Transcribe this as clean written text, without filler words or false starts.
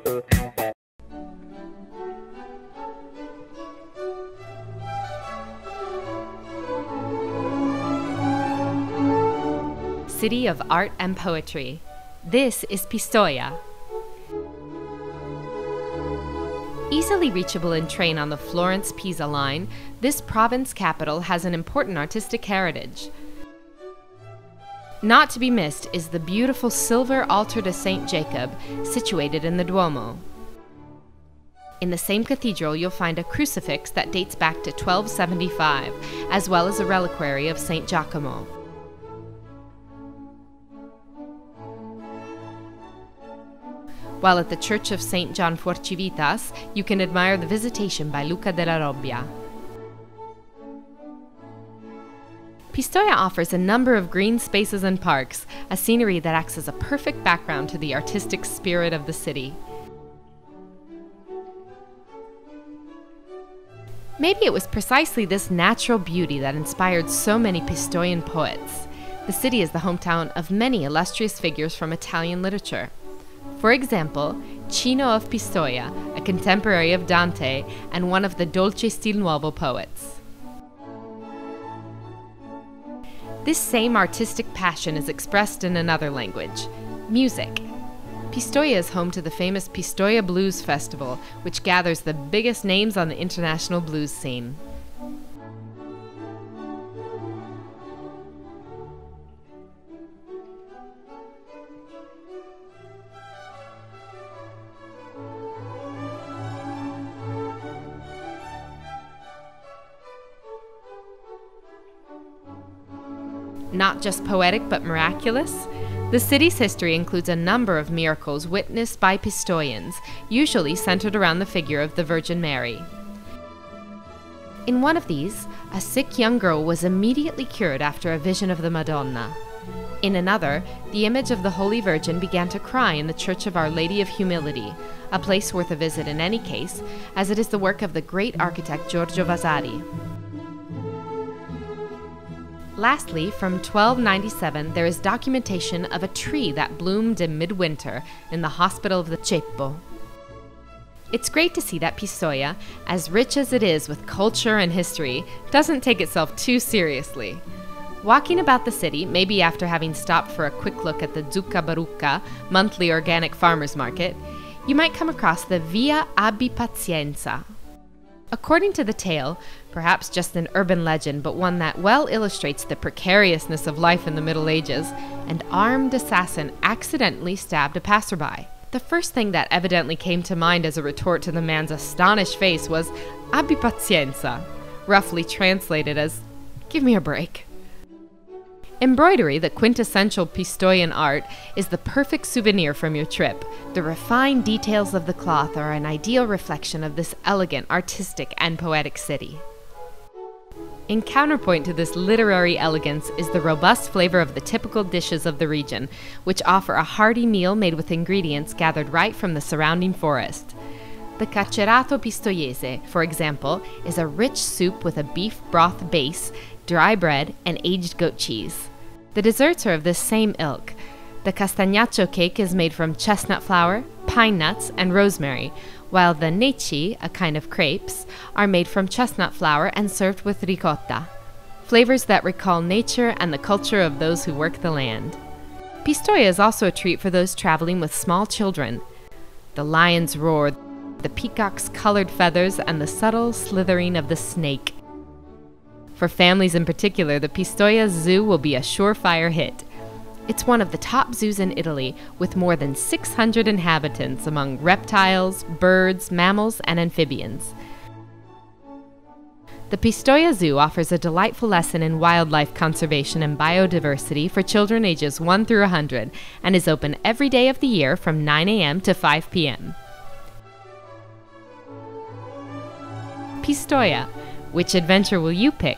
City of art and poetry. This is Pistoia. Easily reachable in train on the Florence-Pisa line, this province capital has an important artistic heritage. Not to be missed is the beautiful silver altar to Saint Jacob, situated in the Duomo. In the same cathedral, you'll find a crucifix that dates back to 1275, as well as a reliquary of Saint Giacomo. While at the Church of St. John for Civitas, you can admire the Visitation by Luca della Robbia. Pistoia offers a number of green spaces and parks, a scenery that acts as a perfect background to the artistic spirit of the city. Maybe it was precisely this natural beauty that inspired so many Pistoian poets. The city is the hometown of many illustrious figures from Italian literature. For example, Cino of Pistoia, a contemporary of Dante and one of the Dolce Stil Nuovo poets. This same artistic passion is expressed in another language, music. Pistoia is home to the famous Pistoia Blues Festival, which gathers the biggest names on the international blues scene. Not just poetic but miraculous, the city's history includes a number of miracles witnessed by Pistoians, usually centered around the figure of the Virgin Mary. In one of these, a sick young girl was immediately cured after a vision of the Madonna. In another, the image of the Holy Virgin began to cry in the Church of Our Lady of Humility, a place worth a visit in any case, as it is the work of the great architect Giorgio Vasari. Lastly, from 1297, there is documentation of a tree that bloomed in midwinter in the hospital of the Ceppo. It's great to see that Pistoia, as rich as it is with culture and history, doesn't take itself too seriously. Walking about the city, maybe after having stopped for a quick look at the Zucca Barucca, monthly organic farmers market, you might come across the Via Abbi Pazienza. According to the tale, perhaps just an urban legend, but one that well illustrates the precariousness of life in the Middle Ages, an armed assassin accidentally stabbed a passerby. The first thing that evidently came to mind as a retort to the man's astonished face was "Abbi pazienza," roughly translated as "give me a break." Embroidery, the quintessential Pistoian art, is the perfect souvenir from your trip. The refined details of the cloth are an ideal reflection of this elegant, artistic, and poetic city. In counterpoint to this literary elegance is the robust flavor of the typical dishes of the region, which offer a hearty meal made with ingredients gathered right from the surrounding forest. The cacerato pistoiese, for example, is a rich soup with a beef broth base, dry bread, and aged goat cheese. The desserts are of this same ilk. The castagnaccio cake is made from chestnut flour, pine nuts, and rosemary, while the neci, a kind of crepes, are made from chestnut flour and served with ricotta, flavors that recall nature and the culture of those who work the land. Pistoia is also a treat for those traveling with small children. The lion's roar, the peacock's colored feathers, and the subtle slithering of the snake. For families in particular, the Pistoia Zoo will be a surefire hit. It's one of the top zoos in Italy, with more than 600 inhabitants among reptiles, birds, mammals, and amphibians. The Pistoia Zoo offers a delightful lesson in wildlife conservation and biodiversity for children ages 1 through 100 and is open every day of the year from 9 a.m. to 5 p.m. Pistoia. Which adventure will you pick?